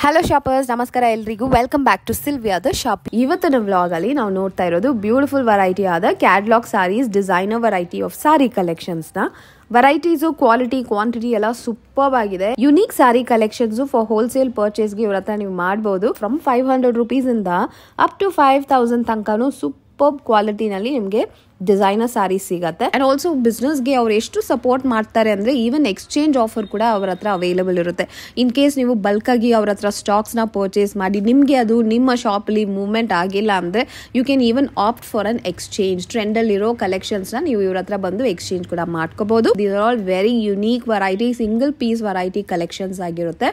Hello shoppers, ನಮಸ್ಕಾರ ಎಲ್ರಿಗೂ. Welcome back to Sylvia the shop. ಇವತ್ತಿನ ವ್ಲಾಗ್ ಅಲ್ಲಿ ನಾವು ನೋಡ್ತಾ ಇರೋದು ಬ್ಯೂಟಿಫುಲ್ ವೆರೈಟಿ ಆದ catalogue sarees, designer variety of sari collections ನ. ವೆರೈಟೀಸು, ಕ್ವಾಲಿಟಿ, ಕ್ವಾಂಟಿಟಿ ಎಲ್ಲ ಸೂಪರ್ ಆಗಿದೆ. Unique sari collections for wholesale ಪರ್ಚೇಸ್ಗೆ ಇವ್ರ ಹತ್ರ ನೀವು ಮಾಡಬಹುದು. ಫ್ರಮ್ 500 rupees ಇಂದ ಅಪ್ ಟು 5000 ತನಕನೂ ಸೂಪರ್ ಕ್ವಾಲಿಟಿನಲ್ಲಿ ನಿಮಗೆ ಡಿಸೈನರ್ ಸಾರೀಸ್ ಸಿಗತ್ತೆ. ಅಂಡ್ ಆಲ್ಸೋ ಬಿಸ್ನೆಸ್ಗೆ ಅವ್ರು ಎಷ್ಟು ಸಪೋರ್ಟ್ ಮಾಡ್ತಾರೆ ಅಂದ್ರೆ ಈವನ್ ಎಕ್ಸ್ಚೇಂಜ್ ಆಫರ್ ಕೂಡ ಅವ್ರ ಹತ್ರ ಅವೈಲೇಬಲ್ ಇರುತ್ತೆ. ಇನ್ ಕೇಸ್ ನೀವು ಬಲ್ಕ್ ಆಗಿ ಅವ್ರ ಹತ್ರ ಸ್ಟಾಕ್ಸ್ ನ ಪರ್ಚೇಸ್ ಮಾಡಿ ನಿಮ್ಗೆ ಅದು ನಿಮ್ಮ ಶಾಪ್ ಅಲ್ಲಿ ಮೂವ್ಮೆಂಟ್ ಆಗಿಲ್ಲ ಅಂದ್ರೆ you can even opt for an exchange. Trend ಅಲ್ಲಿ ಇರೋ ಕಲೆಕ್ಷನ್ಸ್ ನ ನೀವು ಇವ್ರ ಹತ್ರ ಬಂದು ಎಕ್ಸ್ಚೇಂಜ್ ಕೂಡ ಮಾಡ್ಕೋಬಹುದು. These are all very unique variety, single piece variety collections ಆಗಿರುತ್ತೆ.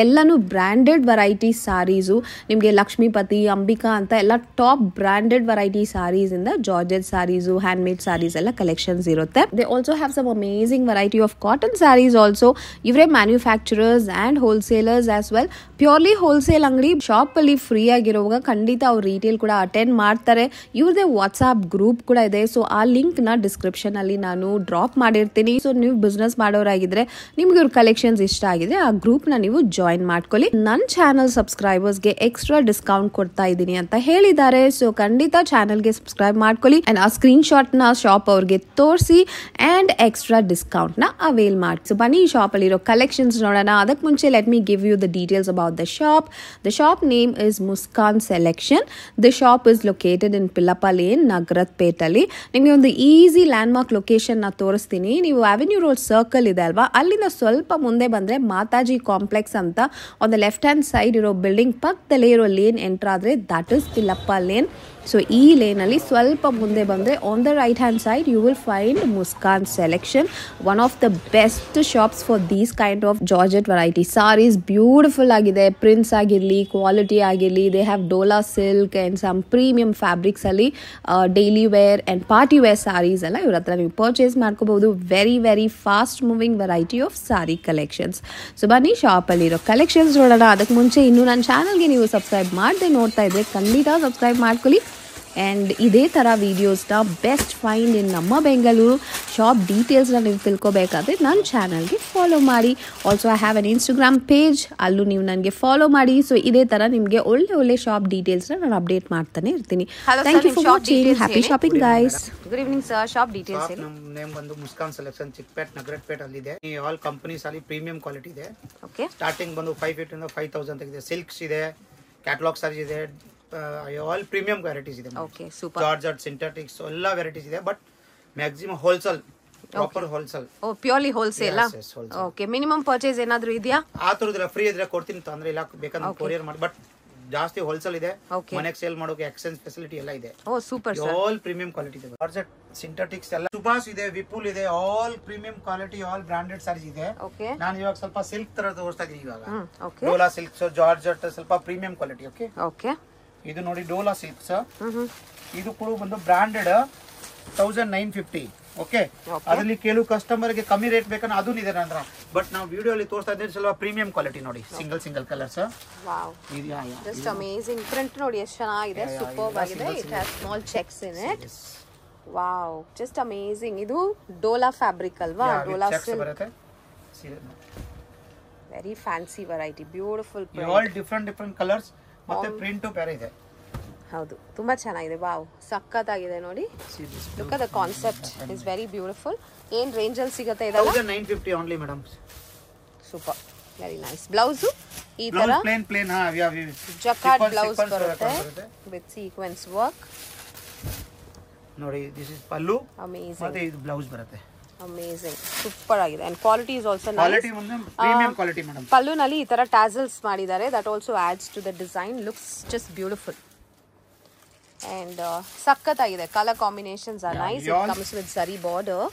ಎಲ್ಲಾನು ಬ್ರಾಂಡೆಡ್ ವೆರೈಟಿ ಸಾರೀಸು. ನಿಮ್ಗೆ ಲಕ್ಷ್ಮೀಪತಿ, ಅಂಬಿಕಾ ಅಂತ ಎಲ್ಲ ಟಾಪ್ ಬ್ರಾಂಡೆಡ್ ವೆರೈಟಿ ಸಾರೀಸ್ ಇಂದ ಜಾರ್ಜೆಟ್ ಸಾರೀಸ್, ಹ್ಯಾಂಡ್ಮೇಡ್ ಸಾರೀಸ್ ಎಲ್ಲ ಕಲೆಕ್ಷನ್ಸ್ ಇರುತ್ತೆ. They also have some amazing variety of cotton sarees also. ಇವರೇ manufacturers and wholesalers as well. Purely wholesale ಅಂಗಡಿ. ಶಾಪ್ ಅಲ್ಲಿ ಫ್ರೀ ಆಗಿರುವಾಗ ಖಂಡಿತ ಅವ್ರು ರಿಟೇಲ್ ಕೂಡ ಅಟೆಂಡ್ ಮಾಡ್ತಾರೆ. ಇವ್ರದೇ ವಾಟ್ಸ್ಆಪ್ ಗ್ರೂಪ್ ಕೂಡ ಇದೆ. ಸೊ ಆ ಲಿಂಕ್ ನ ಡಿಸ್ಕ್ರಿಪ್ಷನ್ ಅಲ್ಲಿ ನಾನು ಡ್ರಾಪ್ ಮಾಡಿರ್ತೀನಿ. ಸೊ ನೀವು ಬಿಸ್ನೆಸ್ ಮಾಡೋರಾಗಿದ್ರೆ, ನಿಮ್ಗೆ ಇವ್ರ ಕಲೆಕ್ಷನ್ಸ್ ಇಷ್ಟ ಆಗಿದ್ರೆ ಆ ಗ್ರೂಪ್ ನ ನೀವು ಜಾಯಿನ್ ಮಾಡ್ಕೊಳ್ಳಿ. ನನ್ನ ಚಾನಲ್ ಸಬ್ಸ್ಕ್ರೈಬರ್ಸ್ಗೆ ಎಕ್ಸ್ಟ್ರಾ ಡಿಸ್ಕೌಂಟ್ ಕೊಡ್ತಾ ಇದ್ದೀನಿ ಅಂತ ಹೇಳಿದ್ದಾರೆ. ಸೊ ಖಂಡಿತ ಚಾನಲ್ಗೆ ಸಬ್ಸ್ಕ್ರೈಬ್ ಮಾಡ್ಕೊಳ್ಳಿ ಅಂಡ್ ಆ ಸ್ಕ್ರೀನ್ ಶಾಟ್ ನ ಶಾಪ್ ಅವ್ರಿಗೆ ತೋರಿಸಿ ಅಂಡ್ ಎಕ್ಸ್ಟ್ರಾ ಡಿಸ್ಕೌಂಟ್ ನ ಅವೈಲ್ ಮಾಡಿ. ಸೊ ಬನ್ನಿ ಶಾಪ್ ಅಲ್ಲಿ ಇರೋ ಕಲೆಕ್ಷನ್ಸ್ ನೋಡೋಣ. ಅದಕ್ಕೆ ಮುಂಚೆ let me give you the details about the shop. The shop name is Muskan selection. The shop is located in Pillappa lane, Nagarathpete ಅಲ್ಲಿ. ನಿಮಗೆ ಒಂದು ಈಸಿ ಲ್ಯಾಂಡ್ ಮಾರ್ಕ್ ಲೊಕೇಶನ್ ನ ತೋರಿಸ್ತೀನಿ. ನೀವು ಅವೆನ್ಯೂ ರೋಡ್ ಸರ್ಕಲ್ ಇದೆ ಅಲ್ವಾ, ಅಲ್ಲಿಂದ ಸ್ವಲ್ಪ ಮುಂದೆ ಬಂದ್ರೆ ಮಾತಾಜಿ ಕಾಂಪ್ಲೆಕ್ಸ್ ಅಂತ on the left hand side ಇರೋ ಬಿಲ್ಡಿಂಗ್ ಪಕ್ಕದಲ್ಲೇ ಇರೋ ಲೇನ್ ಎಂಟರ್ ಆದ್ರೆ that is Pillappa lane. So ಈ ಲೇನ್ ಅಲ್ಲಿ ಸ್ವಲ್ಪ ಮುಂದೆ ಬಂದ್ರೆ on the right hand side you will find Muskan selection, one of the best shops for these kind of georgette variety saris. Beautiful ಆಗಿದೆ. ಪ್ರಿಂಟ್ಸ್ ಆಗಿರ್ಲಿ, ಕ್ವಾಲಿಟಿ ಆಗಿರ್ಲಿ. They have dola silk and some premium fabrics ಅಲ್ಲಿ daily wear and party wear saris ಎಲ್ಲ ಇವ್ರ ಹತ್ರ ನೀವು purchase ಮಾಡ್ಕೋಬಹುದು. Very very fast moving variety of sari collections. So ಬನ್ನಿ ಶಾಪ್ ಅಲ್ಲಿ ಇರೋ ಕಲೆಕ್ಷನ್ಸ್ ನೋಡೋಣ. ಅದಕ್ಕೆ ಮುಂಚೆ ಇನ್ನು ನನ್ನ ಚಾನಲ್ಗೆ ನೀವು ಸಬ್ಸ್ಕ್ರೈಬ್ ಮಾಡದೆ ನೋಡ್ತಾ ಇದ್ರೆ ಖಂಡಿತ ಸಬ್ಸ್ಕ್ರೈಬ್ ಮಾಡ್ಕೊಳ್ಳಿ. ಆ್ಯಂಡ್ ಇದೇ ಥರ ವೀಡಿಯೋಸ್ನ ಬೆಸ್ಟ್ ಫೈಂಡ್ ಇನ್ ನಮ್ಮ ಬೆಂಗಳೂರು ಶಾಪ್ ಡೀಟೇಲ್ಸ್ನ ನೀವು ತಿಳ್ಕೊಬೇಕಾದ್ರೆ ನನ್ನ ಚಾನಲ್ಗೆ ಫಾಲೋ ಮಾಡಿ. Also I have an Instagram page, ಅಲ್ಲೂ ನೀವು ನನಗೆ ಫಾಲೋ ಮಾಡಿ. ಸೊ ಇದೇ ಥರ ನಿಮಗೆ ಒಳ್ಳೆ ಒಳ್ಳೆ ಶಾಪ್ ಡೀಟೇಲ್ಸ್ನ ನಾನು ಅಪ್ಡೇಟ್ ಮಾಡ್ತಾನೆ ಇರ್ತೀನಿ. Thank you for watching. Happy shopping guys. Good evening sir. Shop details ಹೇಳಿ. ನಮ್ಮ ನೇಮ್ ಬಂದು ಮುಸ್ಕಾನ್ ಸೆಲೆಕ್ಷನ್, ಚಿಕ್ಕಪೇಟ್, ನಗರಪೇಟ್ ಅಲ್ಲಿ ಇದೆ. ಈ ಆಲ್ ಕಂಪನೀಸ್ ಅಲ್ಲಿ ಪ್ರೀಮಿಯಂ ಕ್ವಾಲಿಟಿ ಇದೆ. ಓಕೆ. ಸ್ಟಾರ್ಟಿಂಗ್ ಬಂದು 550 ಇಂದ 5000 ತನಕ ಇದೆ. ಸಿಲ್ಕ್ಸ್ ಇದೆ, ಕ್ಯಾಟಲಾಗ್ ಸಾರೀಸ್ ಇದೆ, ಆಲ್ ಪ್ರೀಮಿಯಂ ವೆರೈಟೀಸ್ ಇದೆ. Okay, super. ಜಾರ್ಜೆಟ್, ಸಿಂಥೆಟಿಕ್ಸ್ ಎಲ್ಲ ವೆರೈಟೀಸ್ ಇದೆ. But maximum wholesale, proper wholesale. Oh, purely wholesale. Okay. Minimum purchase ಏನಾದರೂ ಇದೆಯಾ? ಆ ತರದಿಲ್ಲ, ಫ್ರೀ ಇದ್ರೆ ಕೊಡ್ತೀನಿ, ತೊಂದ್ರೆ ಇಲ್ಲ. ಬೇಕಂದ್ರೆ ಕೊರಿಯರ್ ಮಾಡಿ. ಬಟ್ ಜಾಸ್ತಿ ಹೋಲ್ಸೇಲ್ ಇದೆ. ಮನೆಗೆ ಸೇಲ್ ಮಾಡೋಕೆ ಎಕ್ಸ್ಚೇಂಜ್ ಫೆಸಿಲಿಟಿ ಎಲ್ಲ ಇದೆ. Oh super sir. All premium quality ಇದೆ. ಜಾರ್ಜೆಟ್, ಸಿಂಥೆಟಿಕ್ಸ್ ಎಲ್ಲ, ಸುಭಾಷ್ ಇದೆ, ವಿಪುಲ್ ಇದೆ, all premium quality, all branded sarees ಇದೆ. ಓಕೆ. ನಾನು ಇವಾಗ ಸ್ವಲ್ಪ ಸಿಲ್ಕ್ ತರ ತೋರಿಸ್ತಾ ಇದೀನಿ. ಇವಾಗ ಓಕೆ. ಡೋಲಾ ಸಿಲ್ಕ್ಸ್, ಜಾರ್ಜೆಟ್ ಸ್ವಲ್ಪ ಪ್ರೀಮಿಯಂ ಕ್ವಾಲಿಟಿ. ಓಕೆ. ಓಕೆ. ಇದು ನೋಡಿ ಡೋಲಾ ಸಿಲ್ಕ್ಸ್. ಇದು ಕೂಡ ಬಂದು ಬ್ರಾಂಡೆಡ್ 1950. ಓಕೆ. ಅದರಲ್ಲಿ ಕೆಲವು ಕಸ್ಟಮರ್ ಗೆ ಕಮ್ಮಿ ರೇಟ್ ಬೇಕಂದ್ರೆ ಅದೂ ಇದೆ ನಂತರ. ಬಟ್ ನಾವು ವಿಡಿಯೋ ಅಲ್ಲಿ ತೋರಿಸ್ತಾ ಇದ್ದೀವಿ ಸ್ವಲ್ಪ ಪ್ರೀಮಿಯಂ ಕ್ವಾಲಿಟಿ. ನೋಡಿ, single colours. Wow, just amazing. Print ನೋಡಿ ಎಷ್ಟು ಚೆನ್ನಾಗಿದೆ, ಸೂಪರ್ ಆಗಿದೆ. It has small cheques in it. Wow, just amazing. ಇದು ಡೋಲಾ ಫ್ಯಾಬ್ರಿಕ್ ಅಲ್ವಾ? ಡೋಲಾ ಸಿಲ್ಕ್ ಬರುತ್ತೆ. Very fancy variety, beautiful. All different colours ಮತ್ತೆ ಪ್ರಿಂಟ್ ಬೇರೆ ಇದೆ. ಹೌದು, ತುಂಬಾ ಚೆನ್ನಾಗಿದೆ. ವಾವ್, ಸಕ್ಕತ್ತಾಗಿದೆ ನೋಡಿ. Look at the concept is very beautiful. ಏನ್ ರೇಂಜ್ ಅಲ್ಲಿ ಸಿಗುತ್ತೆ ಇದೆಲ್ಲ? 1950 only madam. Super, very nice. Blouse ಈ ತರ ಪ್ಲೇನ್ ಜಕಾರ್ಡ್ ಬ್ಲೌಸ್ ಬರುತ್ತೆ ವಿತ್ ಸೀಕ್ವೆನ್ಸ್ ವರ್ಕ್. ನೋಡಿ, ದಿಸ್ ಇಸ್ ಪಲ್ಲು. ಅಮೇಜಿಂಗ್. ಮತ್ತೆ ಇದು ಬ್ಲೌಸ್ ಬರುತ್ತೆ. ಅಮೇಜಿಂಗ್, ಸೂಪರ್ ಆಗಿದೆ. And quality is also nice. Quality ಬಂದು ಪ್ರೀಮಿಯಂ ಕ್ವಾಲಿಟಿ ಮೇಡಮ್. ಪಲ್ಲುನಲ್ಲಿ ಈ ತರ ಟ್ಯಾಸಲ್ಸ್ ಮಾಡಿದ್ದಾರೆ. That also adds to the design. Looks just beautiful and ಸಕ್ಕತ್ತಾಗಿದೆ. Colour combinations are nice. It comes with zari border.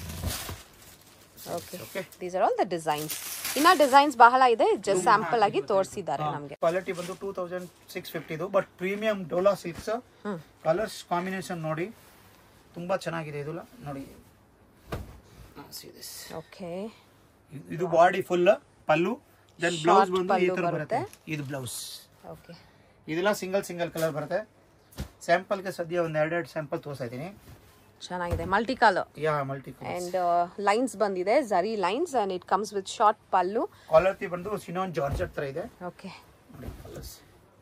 Okay, these are all the designs. ಇನ್ನ designs ಬಹಳ ಇದೆ, just sample ಆಗಿ ತೋರಿಸಿದ್ದಾರೆ ನಮಗೆ. ಕ್ವಾಲಿಟಿ ಬಂದು 2650 ಇದು. But premium Dhola silks. Colours combination ನೋಡಿ ತುಂಬಾ ಚೆನ್ನಾಗಿದೆ. ಇದು ನೋಡಿ, ಓಕೆ. ಇದು ಬಾಡಿ ಫುಲ್ ಪಲ್ಲು, ದೆನ್ ಬ್ಲೌಸ್ ಬಂದು ಈ ತರ ಬರುತ್ತೆ. ಇದು ಬ್ಲೌಸ್. ಓಕೆ. ಇದೆಲ್ಲ ಸಿಂಗಲ್ ಕಲರ್ ಬರುತ್ತೆ. ಸ್ಯಾಂಪಲ್ ಗೆ ಸದ್ಯ ಒಂದು 2 ಸ್ಯಾಂಪಲ್ ತೋರಿಸ್ತಾ ಇದೀನಿ. ಚೆನ್ನಾಗಿದೆ. Multi colour. Multi colour. And lines ಬಂದಿದೆ, ಜರಿ lines, and it comes with short pallu. Quality ಬಂದು ಸಿನೋನ್ ಜಾರ್ಜೆಟ್ ತರ ಇದೆ. ಓಕೆ.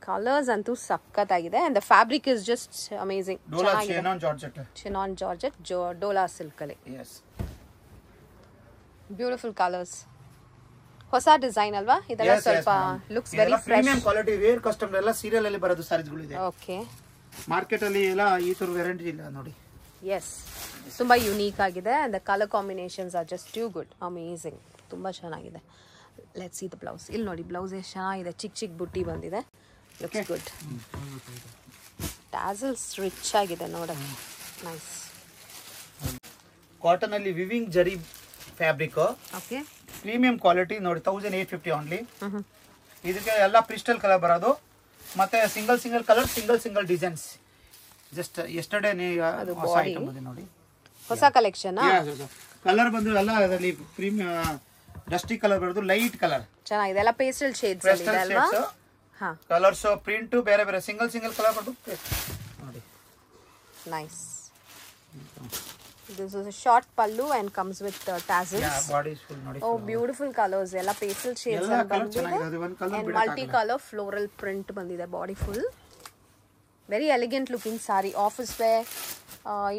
ಕಲರ್ಸ್ ಅಂತೂ ಸಖತ್ತಾಗಿದೆ and the fabric is just amazing. Dola chinon georgette. Chinon georgette dola silk ಅಲ್ಲಿ. Yes. Beautiful colours. ಹೊಸ design ಅಲ್ವಾ ಇದೆಲ್ಲ? ಸ್ವಲ್ಪ looks very fresh. Premium quality wear customer ಎಲ್ಲ ಸೀರಿಯಲ್ ಅಲ್ಲಿ ಬರೋದು ಸಾರೀಸ್ ಗಳು ಇದೆ. ಓಕೆ. ಮಾರ್ಕೆಟ್ ಅಲ್ಲಿ ಎಲ್ಲ ಈ ತರ ವೆರೈಟಿ ಇಲ್ಲ ನೋಡಿ. ಎಸ್, ತುಂಬಾ ಯುನೀಕ್ ಆಗಿದೆ and the colour combinations are just too good. Amazing, ತುಂಬಾ ಚೆನ್ನಾಗಿದೆ. Let's see the blouse. ಇಲ್ಲಿ ನೋಡಿ ಬ್ಲೌಸ್ ಎಷ್ಟು ಚೆನ್ನಾಗಿದೆ, ಚಿಕ್ಕ ಚಿಕ್ಕ ಬುಟ್ಟಿ ಬಂದಿದೆ. Looks good. ಟ್ಯಾಸಲ್ಸ್ ರಿಚ್ ಆಗಿದೆ ನೋಡಕ್ಕೆ. ನೈಸ್. ಕಾಟನ್ ಅಲ್ಲಿ ವಿವಿಂಗ್ ಜರಿ ಫ್ಯಾಬ್ರಿಕ್. ಓಕೆ. ಪ್ರೀಮಿಯಂ ಕ್ವಾಲಿಟಿ ನೋಡಿ 1850 ಓನ್ಲಿ. ಇದಕ್ಕೆ ಎಲ್ಲ ಕ್ರಿಸ್ಟಲ್ ಕಲರ್ ಬರೋದು ಮತ್ತೆ single colour single designs. Just yesterday ನೋಡಿ ಹೊಸ ಕಲೆಕ್ಷನ್. ಕಲರ್ ಬಂದು ಎಲ್ಲ ಅದರಲ್ಲಿ ಪ್ರೀಮಿಯಂ ಡಸ್ಟಿ ಕಲರ್ ಬರೋದು, ಲೈಟ್ ಕಲರ್ ಚೆನ್ನಾಗಿದೆ. ಎಲ್ಲ ಪೇಸ್ಟಲ್ ಶೇಡ್ಸ್ ಅಲ್ಲಿ ಇದೆ ಅಲ್ವಾ? ಹಾ, ಕಲರ್ಸ್ ಪ್ರಿಂಟ್ ಬೇರೆ ಬೇರೆ ಸಿಂಗಲ್ ಕಲರ್ ಬರೋದು ನೋಡಿ. Nice. This is a short pallu and comes with tassels. Yeah, body is full ನೋಡಿ. Oh, beautiful colors. ಎಲ್ಲ pastel shades ಅಲ್ಲಿ ಬಂದಿದೆ and multi color floral print ಬಂದಿದೆ. Body full. Very elegant looking saree. Office wear,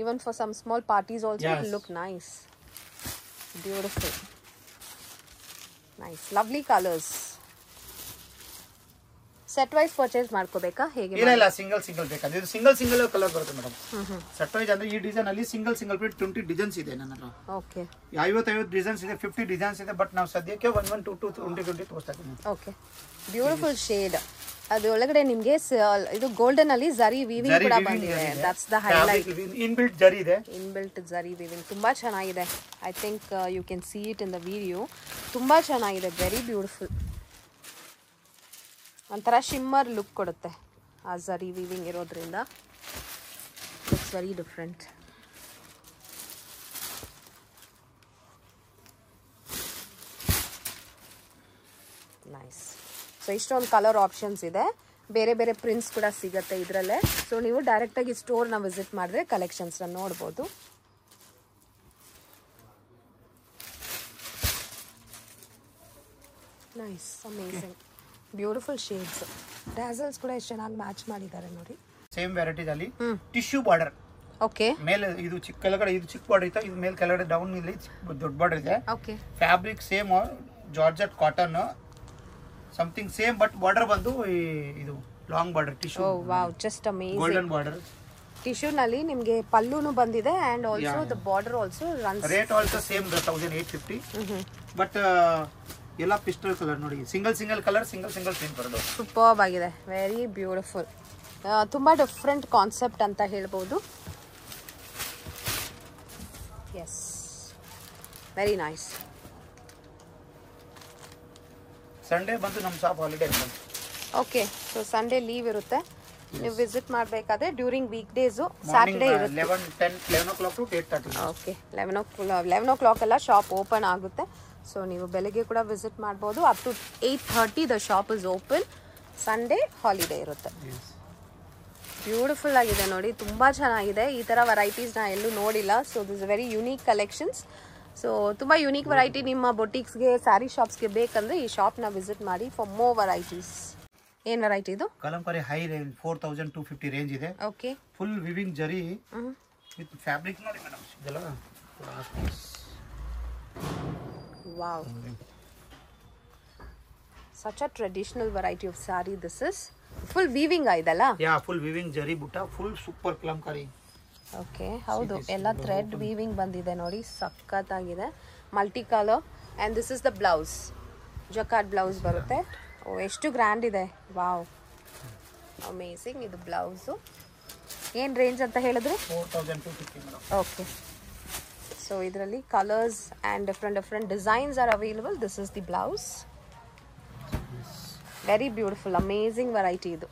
even for some small parties also it will look nice. Beautiful. Nice. Lovely colors. Set wise purchase ಮಾಡ್ಕೋಬೇಕಾ ಹೇಗೆ? ಇಲ್ಲ single ಬೇಕಾದ್ರೆ ಇದು single colour ಬರುತ್ತೆ madam. Set wise ಅಂದ್ರೆ ಈ design ಅಲ್ಲಿ single print 20 designs ಇದೆ ನನ್ನ ಹತ್ರ. ಓಕೆ. 50 ಡಿಸೈನ್ಸ್ ಇದೆ, 50 ಡಿಸೈನ್ಸ್ ಇದೆ. ಬಟ್ ನಾವು ಸದ್ಯಕ್ಕೆ 1 2 20 ತೋರಿಸ್ತಾ ಇದ್ದೀನಿ. ಓಕೆ. Beautiful shade. ಅದು ಒಳಗಡೆ ನಿಮಗೆ ಇದು ಗೋಲ್ಡನ್ ಅಲ್ಲಿ ಜರಿ ವೀವಿಂಗ್ ಕೂಡ ಬಂದಿದೆ. That's the highlight. ಇನ್ಬಿಲ್ಟ್ ಜರಿ ಇದೆ. ಇನ್ಬಿಲ್ಟ್ ಜರಿ ವೀವಿಂಗ್ ತುಂಬಾ ಚೆನ್ನಾಗಿದೆ. I think you can see it in the video. ತುಂಬಾ ಚೆನ್ನಾಗಿದೆ. Very beautiful. ಒಂಥರ ಶಿಮ್ಮರ್ ಲುಕ್ ಕೊಡುತ್ತೆ ಆ ಜರಿ ವೀವಿಂಗ್ ಇರೋದ್ರಿಂದ. It's very different. Nice. So ಇಷ್ಟೊಂದು ಕಲರ್ ಆಪ್ಷನ್ಸ್ ಇದೆ. ಬೇರೆ ಬೇರೆ ಪ್ರಿಂಟ್ಸ್ ಕೂಡ ಸಿಗುತ್ತೆ ಇದರಲ್ಲೇ. ಸೊ ನೀವು ಡೈರೆಕ್ಟಾಗಿ ಸ್ಟೋರ್ನ ವಿಸಿಟ್ ಮಾಡಿದ್ರೆ ಕಲೆಕ್ಷನ್ಸ್ನ ನೋಡ್ಬೋದು. Nice, amazing, beautiful shades. Tassels ಕೂಡ ಎಷ್ಟು ಚೆನ್ನಾಗಿ ಮ್ಯಾಚ್ ಮಾಡಿದ್ದಾರೆ ನೋಡಿ. ಸೇಮ್ ವೆರೈಟೀಸ್ ಅಲ್ಲಿ ಟಿಶ್ಯೂ ಬಾರ್ಡರ್. ಓಕೆ. ಮೇಲೆ ಇದು ಚಿಕ್ಕ ಕೆಳಗಡೆ ಇದು ಚಿಕ್ಕ ಬಾರ್ಡರ್ ಇತ್ತು, ಇದು ಮೇಲೆ ಕೆಳಗಡೆ ಡೌನ್ ಇಲ್ಲಿ ದೊಡ್ಡ ಬಾರ್ಡರ್ ಇದೆ. Okay. Fabric same georgette cotton something same, but border ಬಂದು ಇದು long border tissue. Oh wow, just amazing. Golden border. Tissue ನಲ್ಲಿ ನಿಮಗೆ ಪಲ್ಲುನು ಬಂದಿದೆ and also the border also runs. Rate also same 1850. But ಎಲ್ಲ ಪಿಸ್ಟಲ್ ಕಲರ್ ನೋಡಿ. Single colour single print ಬರೋದು. Superb ಆಗಿದೆ. Very beautiful. ತುಂಬಾ ಡಿಫ್ರೆಂಟ್ ಕಾನ್ಸೆಪ್ಟ್ ಅಂತ ಹೇಳ್ಬೋದು. Yes, very nice. ಸಂಡೇ ಬಂದು ನಮ್ಮ shop holiday. Okay. So Sunday leave ಇರುತ್ತೆ. ನೀವು ವಿಸಿಟ್ ಮಾಡಬೇಕಾದ್ರೆ ಡ್ಯೂರಿಂಗ್ ವೀಕ್ ಡೇಸು ಸ್ಯಾಟರ್ಡೇ ಇರುತ್ತೆ. 11 o'clock to 8:30. ಓಕೆ. 11 o'clock ಎಲ್ಲ ಶಾಪ್ ಓಪನ್ ಆಗುತ್ತೆ. ಸೊ ನೀವು ಬೆಳಗ್ಗೆ ಕೂಡ ವಿಸಿಟ್ ಮಾಡ್ಬೋದು. Up to 8:30 the shop is open. Sunday holiday ಇರುತ್ತೆ. ಬ್ಯೂಟಿಫುಲ್ ಆಗಿದೆ ನೋಡಿ, ತುಂಬ ಚೆನ್ನಾಗಿದೆ. ಈ ಥರ ವೆರೈಟೀಸ್ನ ಎಲ್ಲೂ ನೋಡಿಲ್ಲ. So this very unique collections. So ತುಂಬ ಯುನೀಕ್ ವೆರೈಟಿ ನಿಮ್ಮ ಬೊಟಿಕ್ಸ್ಗೆ, ಸ್ಯಾರಿ ಶಾಪ್ಸ್ಗೆ ಬೇಕಂದ್ರೆ ಈ ಶಾಪ್ನ ವಿಸಿಟ್ ಮಾಡಿ ಫಾರ್ ಮೋರ್ ವೆರೈಟೀಸ್. ಏನು ವೆರೈಟಿ ಇದು? ಕಲಂಕಾರಿ ಹೈ ರೇಂಜ್ 4250 ರೇಂಜ್ ಇದೆ. Okay. Full weaving zari with fabric ನೋಡಿ ಮೇಡಮ್. ಇದೆಲ್ಲ wow, such a traditional variety of saree this is. Full weaving ಆಯ್ದಲ್ಲ? Yeah, full weaving zari butta, full super Kalamkari. Okay, ಹೌದು, ಎಲ್ಲ thread weaving ಬಂದಿದೆ ನೋಡಿ, ಸಖತ್ತಾಗಿದೆ. Multi colour and this is the blouse. Jacquard blouse ಬರುತ್ತೆ. ಓ, ಎಷ್ಟು ಗ್ರ್ಯಾಂಡ್ ಇದೆ. Wow, amazing. ಇದು ಬ್ಲೌಸು ಏನು ರೇಂಜ್ ಅಂತ ಹೇಳಿದ್ರೆ 4250 ಮೇಡಮ್. ಓಕೆ. ಸೊ ಇದರಲ್ಲಿ colours and different designs are available. This is the blouse. Very beautiful, amazing variety ಇದು.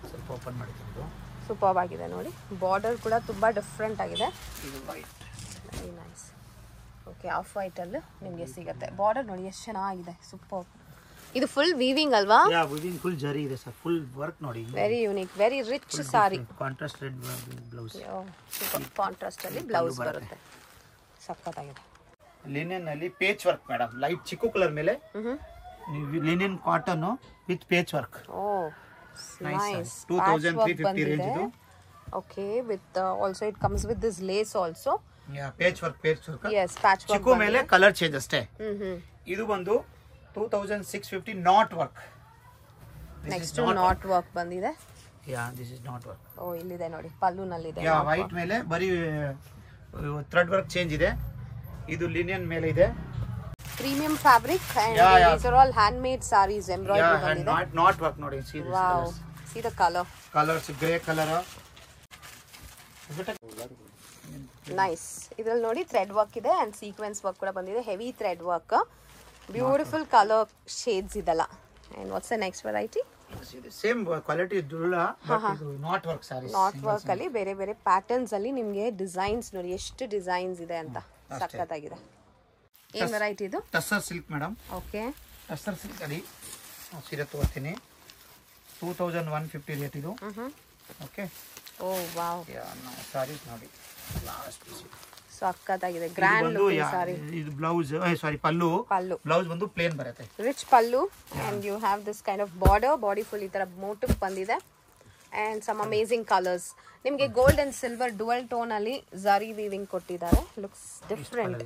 ಸ್ವಲ್ಪ ಓಪನ್ ಮಾಡಿದ್ದು ಸೂಪರ್ ಆಗಿದೆ ನೋಡಿ. ಬಾರ್ಡರ್ ಕೂಡ ತುಂಬ ಡಿಫ್ರೆಂಟ್ ಆಗಿದೆ. ಇದು white, very nice. Okay, off ವೈಟಲ್ಲಿ ನಿಮಗೆ ಸಿಗುತ್ತೆ. ಬಾರ್ಡರ್ ನೋಡಿ ಎಷ್ಟು ಚೆನ್ನಾಗಿದೆ, ಸೂಪರ್. ಇದು ಫುಲ್ ವೀವಿಂಗ್ ಅಲ್ವಾ? ಯಾ, ವೀವಿಂಗ್ ಫುಲ್ ಜರಿ ಇದೆ ಸರ್, ಫುಲ್ ವರ್ಕ್ ನೋಡಿ. Very unique, very rich sari. Contrast red blouse. Super contrast ಅಲ್ಲಿ ಬ್ಲೌಸ್ ಬರುತ್ತೆ. ಸಖತ್ತಾಗಿದೆ. ಲಿನೆನ್ ಅಲ್ಲಿ ಪೇಚ್ ವರ್ಕ್ ಮೇಡಮ್. ಲೈಟ್ ಚಿಕ್ಕು ಕಲರ್ ಮೇಲೆ linen cotton with patch work. Oh nice. 2350 range ಇದು. Okay with also it comes with this lace also. Patch work yes patch work ಚಿಕ್ಕು ಮೇಲೆ colour change ಅಷ್ಟೇ. ಇದು ಬಂದು 2650 knot work. Next knot work ಬಂದಿದೆ. This is knot work. Oh ಇಲ್ಲಿದೆ ನೋಡಿ ಪಲ್ಲುನಲ್ಲಿ ಇದೆ. ವೈಟ್ ಮೇಲೆ ಬರೀ ಥ್ರೆಡ್ ವರ್ಕ್ ಚೇಂಜ್ ಇದೆ. ಇದು ಲಿನಿಯನ್ ಮೇಲೆ ಇದೆ. Premium fabric and these are all handmade sarees embroidery ಬಂದಿದೆ. ನಾಟ್ ವರ್ಕ್ ನೋಡಿ. Wow, see the color. Colours grey colour. Nice. ಇದ್ರಲ್ಲಿ ನೋಡಿ ಥ್ರೆಡ್ ವರ್ಕ್ ಇದೆ ಅಂಡ್ ಸೀಕ್ವೆನ್ಸ್ ವರ್ಕ್ ಕೂಡ ಬಂದಿದೆ. Heavy thread work, beautiful colour shades ಇದೆಲ್ಲ. And what's the next variety? Same quality ದುಳ್ಳ but ಇದು knot work sarees. Knot work ಅಲ್ಲಿ ಬೇರೆ ಬೇರೆ ಪ್ಯಾಟರ್ನ್ಸ್ ಅಲ್ಲಿ ನಿಮಗೆ ಡಿಸೈನ್ಸ್ ನೋಡಿ ಎಷ್ಟು ಡಿಸೈನ್ಸ್ ಇದೆ ಅಂತ. ಸಖತ್ತಾಗಿದೆ. ಏನ್ ವೆರೈಟಿ ಇದು? Tussar silk madam. Okay tussar silk ಅಲ್ಲಿ ಸೀರೆ ತಗೋತೀನಿ. 2150 ರೇಟ್ ಇದು. ಓಕೆ. ಓ ವಾವ್. ಸಾರೀಸ್ ನೋಡಿ ಲಾಸ್ಟ್ ಪೀಸ್. ಸಖತ್ತಾಗಿದೆ. Grand looking sari. ಇದು ಬ್ಲೌಸ್ ಸಾರಿ ಪಲ್ಲು. ಬ್ಲೌಸ್ ಬಂದು ಪ್ಲೇನ್ ಬರುತ್ತೆ. Rich pallu and you have this kind of border. Body full ಈ ತರ ಮೋಟಿವ್ ಬಂದಿದೆ ಅಂಡ್ ಸಮ್ ಅಮೇಜಿಂಗ್ ಕಲರ್ಸ್. ನಿಮಗೆ gold and silver dual tone ಅಲ್ಲಿ ಝರಿ ವೀವಿಂಗ್ ಕೊಟ್ಟಿದ್ದಾರೆ. Looks different.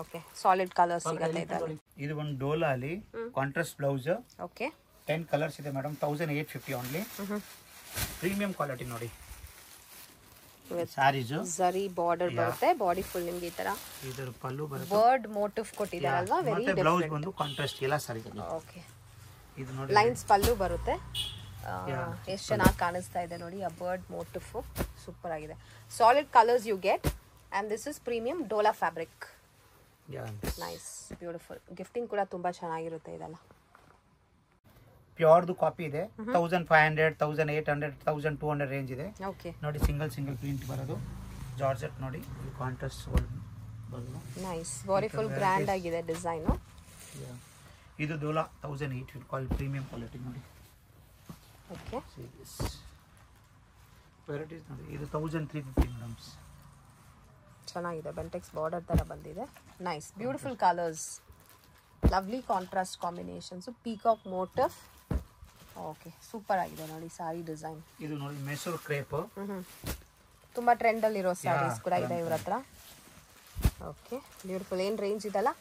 Okay solid colours ಸಿಗುತ್ತೆ ಇದರಲ್ಲಿ. ಇದು ಒಂದು ಡೋಲಾ ಅಲ್ಲಿ ಕಾಂಟ್ರಾಸ್ಟ್ ಬ್ಲೌಸ್. ಓಕೆ 10 ಕಲರ್ಸ್ ಇದೆ ಮೇಡಮ್. 1850 ಓನ್ಲಿ. ಪ್ರೀಮಿಯಂ ಕ್ವಾಲಿಟಿ ನೋಡಿ. ಸಾರೀಸ್ ಝರಿ ಬಾರ್ಡರ್ ಬರುತ್ತೆ. ಬಾಡಿ ಫುಲ್ ನಿಮಗೆ ಈ ತರ ಇದರ ಪಲ್ಲು ಬರುತ್ತೆ. ಬರ್ಡ್ ಮೋಟಿವ್ ಕೊಟ್ಟಿದ್ದಾರೆ ಅಲ್ವಾ? Very different. ಬ್ಲೌಸ್ ಬಂದು ಕಾಂಟ್ರಾಸ್ಟ್ ಎಲ್ಲ ಸಾರಿ. ಓಕೆ ಇದು ನೋಡಿ ಲೈನ್ಸ್ ಪಲ್ಲು ಬರುತ್ತೆ. ಎಷ್ಟು ಚೆನ್ನಾಗಿ ಕಾಣಿಸ್ತಾ ಇದೆ ನೋಡಿ. ಆ ಬರ್ಡ್ ಮೋಟಿವ್ ಸೂಪರ್ ಆಗಿದೆ. Solid colours you get and this is premium Dola fabric. Nice beautiful. Gifting ಕೂಡ ತುಂಬಾ ಚೆನ್ನಾಗಿರುತ್ತೆ ಇದೆಲ್ಲ. ಪ್ಯೂರ್ದು ಕಾಪಿ ಇದೆ. 1500 1800 1200 ರೇಂಜ್ ಇದೆ. ಓಕೆ ನೋಡಿ ಸಿಂಗಲ್ ಪ್ರಿಂಟ್ ಬರೋದು. ಜಾರ್ಜೆಟ್ ನೋಡಿ ಕಾಂಟ್ರಾಸ್ಟ್ ಬರೋದು. ನೈಸ್. ಬಾಡಿ ಫುಲ್ ಗ್ರ್ಯಾಂಡ್ ಆಗಿದೆ ಡಿಸೈನ್. ಇದು ಡೋಲಾ 1850 ಕಾಲ್ ಪ್ರೀಮಿಯಂ ಕ್ವಾಲಿಟಿ ನೋಡಿ. ಓಕೆ ವೆರೈಟೀಸ್ ನೋಡಿ. ಇದು 1350 ಮೇಡಮ್ಸ್. ಚೆನ್ನಾಗಿದೆ. ಬೆಂಟೆಕ್ಸ್ ಬಾರ್ಡರ್ ತರ ಬಂದಿದೆ. Nice beautiful colours. Lovely contrast combinations. Peacock motive. Okay super ಆಗಿದೆ ನೋಡಿ ಸಾರಿ ಡಿಸೈನ್. ಇದು ನೋಡಿ ಮೈಸೂರು ಕ್ರೇಪ್. ತುಂಬಾ ಟ್ರೆಂಡ್ ಅಲ್ಲಿ ಇರೋ ಸಾರೀಸ್ ಕೂಡ ಇದೆ ಇವ್ರ ಹತ್ರ. Okay beautiful. ಏನ್ ರೇಂಜ್ ಇದೆಲ್ಲ?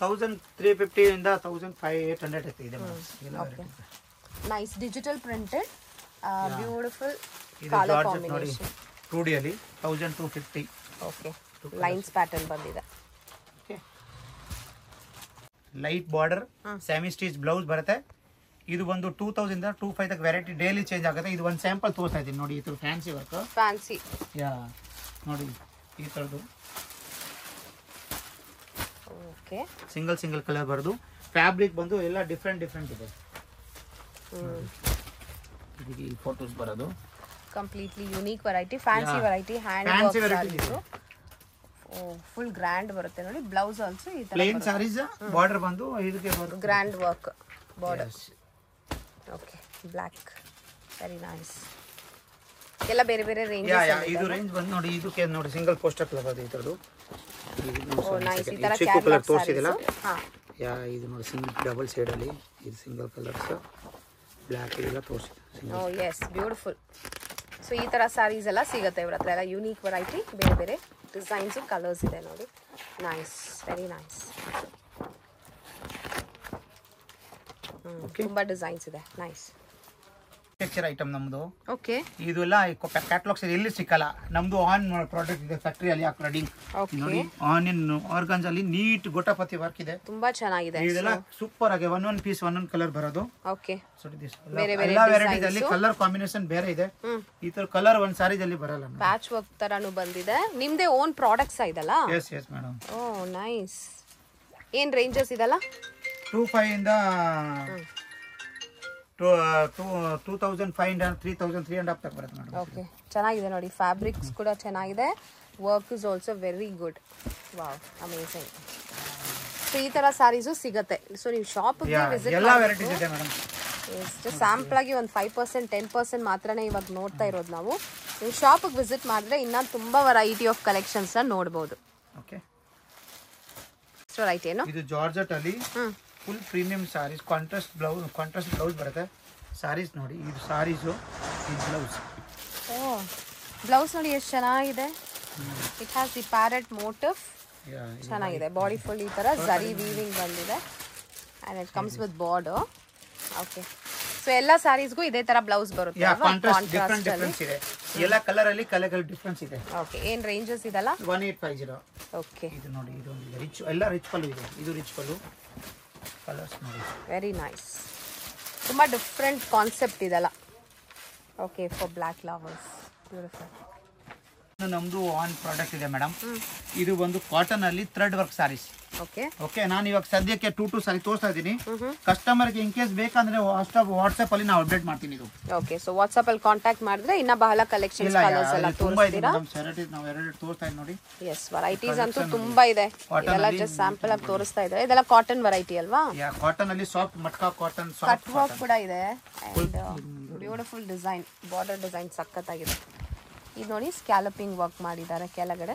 1350 ಇಂದ 1800 ಇದೆ. Okay nice. Digital printed beautiful ಇದು ಕಲರ್ ಜಾರ್ಜೆಟ್ ನೋಡಿ. ಕಾಂಬಿನೇಷನ್. 2D ಅಲ್ಲಿ 1250. ಓಕೆ ಲೈನ್ಸ್ ಪ್ಯಾಟರ್ನ್ ಬಂದಿದೆ. Okay light border semi stitch blouse ಬರುತ್ತೆ. ಇದು ಬಂದು 2000 ಇಂದ 25 ತನಕ ವೆರೈಟಿ ಡೈಲಿ ಚೇಂಜ್ ಆಗುತ್ತೆ. ಇದು ಒಂದು ಸ್ಯಾಂಪಲ್ ತೋರಿಸ್ತಾ ಇದ್ದೀನಿ ನೋಡಿ. ಇದು ಫ್ಯಾನ್ಸಿ ವರ್ಕ್. ಫ್ಯಾನ್ಸಿ ನೋಡಿ ಈ ತರದ್ದು. ಓಕೆ ಸಿಂಗಲ್ ಕಲರ್ ಬರೋದು. ಫ್ಯಾಬ್ರಿಕ್ ಬಂದು ಎಲ್ಲ ಡಿಫ್ರೆಂಟ್ ಇದೆ. ಇದಕ್ಕೆ ಈ ಫೋಟೋಸ್ ಬರೋದು. Completely unique variety. Fancy variety. Hand fancy work variety ಇದೆ. ಫುಲ್ ಗ್ರ್ಯಾಂಡ್ ಬರುತ್ತೆ ನೋಡಿ. ಬ್ಲೌಸ್ ಆಲ್ಸೋ ಈ ತರ ಪ್ಲೇನ್ ಸಾರೀಸ್. ಬಾರ್ಡರ್ ಬಂದು ಇದಕ್ಕೆ grand work border. Okay block very nice. ಎಲ್ಲ ಬೇರೆ ಬೇರೆ ರೇಂಜಸ್. ಇದು ರೇಂಜ್ ಬಂದು ನೋಡಿ. ಇದಕ್ಕೆ ನೋಡಿ ಸಿಂಗಲ್ ಪೋಸ್ಟರ್ ಕಲರ್ ಬರುತ್ತೆ ಈ ತರದ್ದು. ಓ ನೈಸ್. ಈ ತರ ಚಿಕ್ಕ ಕಲರ್ ತೋರಿಸಿದಿಲ್ಲ. ಹಾ ಇದು ನೋಡಿ ಸಿಂಗಲ್ ಡಬಲ್ ಶೇಡ್ ಅಲ್ಲಿ. ಇದು ಸಿಂಗಲ್ ಕಲರ್ಸ್ ಬ್ಲಾಕ್ ಇದೆಲ್ಲ ತೋರಿಸಿದೆ. ಓ ಎಸ್ ಬ್ಯೂಟಿಫುಲ್. ಸೊ ಈ ತರ ಸಾರೀಸ್ ಎಲ್ಲ ಸಿಗುತ್ತೆ ಇವ್ರ ಹತ್ರ. ಎಲ್ಲ ಯೂನಿಕ್ ವೆರೈಟಿ. ಬೇರೆ ಬೇರೆ ಡಿಸೈನ್ಸ್ ಕಲರ್ಸ್ ಇದೆ ನೋಡಿ. Nice very nice. ತುಂಬಾ ಡಿಸೈನ್ಸ್ ಇದೆ. ನೈಸ್. ಟೆಕ್ಸ್ಚರ್ ಐಟಮ್ ನಮ್ದು. ಓಕೆ ಇದೆಲ್ಲ ಕ್ಯಾಟಲಾಗ್ಸ್ ಎಲ್ಲಿ ಸಿಕ್ಕಲ್ಲ. ನಮ್ದು ಆನ್ ಪ್ರಾಡಕ್ಟ್ ಇದೆ ಫ್ಯಾಕ್ಟರಿ ಅಲ್ಲಿ ರೆಡಿಂಗ್ ನೋಡಿ. ಆನಿಯನ್ ಆರ್ಗನ್ಸ್ ಅಲ್ಲಿ ನೀಟ್ ಗೋಟಾಪತಿ ವರ್ಕ್ ಇದೆ. ತುಂಬಾ ಚೆನ್ನಾಗಿದೆ. ಇದೆಲ್ಲ ಸೂಪರ್ ಆಗಿ ಒಂದೊಂದು ಪೀಸ್ ಒಂದೊಂದು ಕಲರ್ ಬರೋದು. ಓಕೆ ಬೇರೆ ಬೇರೆ ವೆರೈಟೀಸ್ ಅಲ್ಲಿ ಕಲರ್ ಕಾಂಬಿನೇಷನ್ ಬೇರೆ ಇದೆ. ಈ ತರ ಕಲರ್ ಒಂದ್ ಸಾರೀಸ್ ಅಲ್ಲಿ ಬರಲ್ಲ. ಪ್ಯಾಚ್ ವರ್ಕ್ ತರಾನು ಬಂದಿದೆ. ನಿಮ್ದೇ ಓನ್ ಪ್ರಾಡಕ್ಟ್ಸ್ ಇದಲ್ಲ? Yes madam. Oh nice. ಏನ್ ರೇಂಜಸ್ ಇದಲ್ಲ? 25 ಇಂದ 2500 3300 ತನಕ ಬರುತ್ತೆ ಮೇಡಮ್. ಓಕೆ ಚೆನ್ನಾಗಿದೆ ನೋಡಿ. ಫ್ಯಾಬ್ರಿಕ್ಸ್ ಕೂಡ ಚೆನ್ನಾಗಿದೆ. Work is also very good. Wow amazing. So ಈ ತರ ಸಾರೀಸು ಸಿಗುತ್ತೆ. ಸೊ ನೀವು ಶಾಪ್ಗೆ ವಿಸಿಟ್ ಎಲ್ಲ ವೆರೈಟೀಸ್ ಇದೆ ಮೇಡಮ್. ಎಷ್ಟು ಸ್ಯಾಂಪಲ್ ಆಗಿ ಒಂದು 5% 10% ಮಾತ್ರನೇ ಇವಾಗ ನೋಡ್ತಾ ಇರೋದು ನಾವು. ನೀವು ಶಾಪ್ಗೆ ವಿಸಿಟ್ ಮಾಡಿದ್ರೆ ಇನ್ನೂ ತುಂಬಾ ವೆರೈಟಿ ಆಫ್ ಕಲೆಕ್ಷನ್ಸ್ ನೋಡಬಹುದು. ಓಕೆ ವೆರೈಟಿ ಏನು? ಇದು ಜಾರ್ಜೆಟ್ ಅಲ್ಲಿ full premium saris, contrast blouse ಬರುತ್ತೆ. ಸಾರೀಸ್ ನೋಡಿ, ಇದು ಸಾರೀಸು, ಇದು ಬ್ಲೌಸ್. ಬ್ಲೌಸ್ ನೋಡಿ ಎಷ್ಟು ಚೆನ್ನಾಗಿದೆ. It has the parrot motive. ಚೆನ್ನಾಗಿದೆ. ಬಾಡಿ ಫುಲ್ ಈ ತರ ಜರಿ ವೀವಿಂಗ್ ಬಂದಿದೆ and it comes with border. Okay, so ಎಲ್ಲ ಸಾರೀಸ್ಗೂ ಇದೇ ತರ ಬ್ಲೌಸ್ ಬರುತ್ತೆ. ಡಿಫರೆನ್ಸ್ ಇದೆ. ಎಲ್ಲ ಕಲರ್ ಅಲ್ಲಿ ಕಲರ್ ಡಿಫರೆನ್ಸ್ ಇದೆ. ಓಕೆ, ಏನ್ ರೇಂಜಸ್ ಇದಲ್ಲ? 1850. ಓಕೆ, ಇದು ನೋಡಿ, ಇದು ರಿಚ್, ಎಲ್ಲ ರಿಚ್ ಪಲ್ಲು ಇದೆ. ಇದು ರಿಚ್ ಪಲ್ಲು. ಕಲರ್ಸ್ ನೋಡಿ, ವೆರಿ ನೈಸ್. ತುಂಬಾ ಡಿಫ್ರೆಂಟ್ ಕಾನ್ಸೆಪ್ಟ್ ಇದೆಲ್ಲ. Okay, for black lovers, beautiful. ನಮ್ದು ಆನ್ ಪ್ರಾಡಕ್ಟ್ ಇದೆ ಮೇಡಮ್. ಇದು ಒಂದು ಕಾಟನ್ ಅಲ್ಲಿ ಥ್ರೆಡ್ ವರ್ಕ್ ಸಾರೀಸ್. ಓಕೆ, ನಾನು ಇವಾಗ ಸದ್ಯಕ್ಕೆ 2 ಸಾರಿ ತೋರಿಸ್ತಾ ಇದ್ದೀನಿ. ಕಸ್ಟಮರ್ಗೆ ಇನ್ ಕೇಸ್ ಬೇಕಂದ್ರೆ ವಾಟ್ಸ್ಆಪ್ ಅಲ್ಲಿ ನಾವು ಅಪ್ಡೇಟ್ ಮಾಡ್ತೀನಿ ಇದು. ಓಕೆ, ಸೊ ವಾಟ್ಸ್ಆಪ್ ಅಲ್ಲಿ ಕಾಂಟ್ಯಾಕ್ಟ್ ಮಾಡಿದ್ರೆ ಇನ್ನ ಬಹಳ ಕಲೆಕ್ಷನ್ಸ್ ಕಲರ್ಸ್ ಎಲ್ಲ ತೋರಿಸ್ತೀರಾ? ನಾವು ಎರಡು ತೋರಿಸ್ತಾ ಇದ್ದೀನಿ ನೋಡಿ. ಎಸ್, ವೆರೈಟೀಸ್ ಅಂತೂ ತುಂಬಾ ಇದೆ. ಇದೆಲ್ಲ ಜಸ್ಟ್ ಸ್ಯಾಂಪಲ್ ಆಗಿ ತೋರಿಸ್ತಾ ಇದ್ದಾರೆ. ಇದೆಲ್ಲ ಕಾಟನ್ ವೆರೈಟಿ ಅಲ್ವಾ? ಕಾಟನ್ ಅಲ್ಲಿ ಸಾಫ್ಟ್ ಮಟ್ಕಾ ಕಾಟನ್, ಕಟ್ ವರ್ಕ್ ಕೂಡ ಇದೆ and beautiful design, border design ಸಖತ್ತಾಗಿದೆ. ಇದು ನೋಡಿ, ಸ್ಕ್ಯಾಲಪಿಂಗ್ ವರ್ಕ್ ಮಾಡಿದ್ದಾರೆ ಕೆಳಗಡೆ.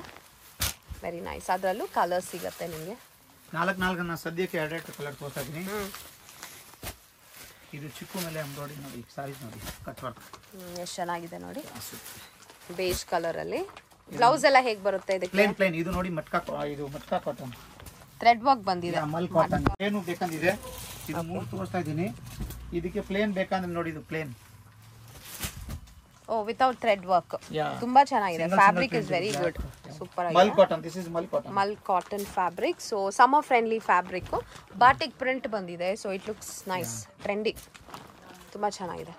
Very nice. ಅದರಲ್ಲೂ ಕಲರ್ ಸಿಗುತ್ತೆ ನಿಮಗೆ. 4 ನಾನು ಸದ್ಯಕ್ಕೆ 2 ಕಲರ್ ತೋರಿಸ್ತಾ ಇದ್ದೀನಿ. ಇದು ಚಿಕ್ಕು ಮೇಲೆ ಎಂಬ್ರಾಯ್ಡಿಂಗ್ ನೋಡಿ, ಸಾರೀಸ್ ನೋಡಿ, ಕಟ್ ವರ್ಕ್ ಎಷ್ಟು ಚೆನ್ನಾಗಿದೆ ನೋಡಿ. ಬೇಜ್ ಕಲರ್ ಅಲ್ಲಿ ಬ್ಲೌಸ್ ಎಲ್ಲ ಹೇಗೆ ಬರುತ್ತೆ ಇದಕ್ಕೆ? ಪ್ಲೇನ್. ಇದು ನೋಡಿ, ಮಟ್ಕಾ ಕಾಟನ್ ಥ್ರೆಡ್ ವರ್ಕ್ ಬಂದಿದೆ. ಮಲ್ ಕಾಟನ್ ಏನು ಬೇಕಂದಿದೆ. ಇದು 3 ತೋರಿಸ್ತಾ ಇದ್ದೀನಿ. ಇದಕ್ಕೆ ಪ್ಲೇನ್ ಬೇಕಂದ್ರೆ ನೋಡಿ, ಇದು plain. Oh, without thread work. ತುಂಬಾ ಚೆನ್ನಾಗಿದೆ. Fabric is very good. Super ಆಗಿದೆ. Mul cotton, this is mul cotton fabric. So summer friendly fabric. Batik print ಬಂದಿದೆ. So it looks nice, trendy, ತುಂಬಾ ಚೆನ್ನಾಗಿದೆ.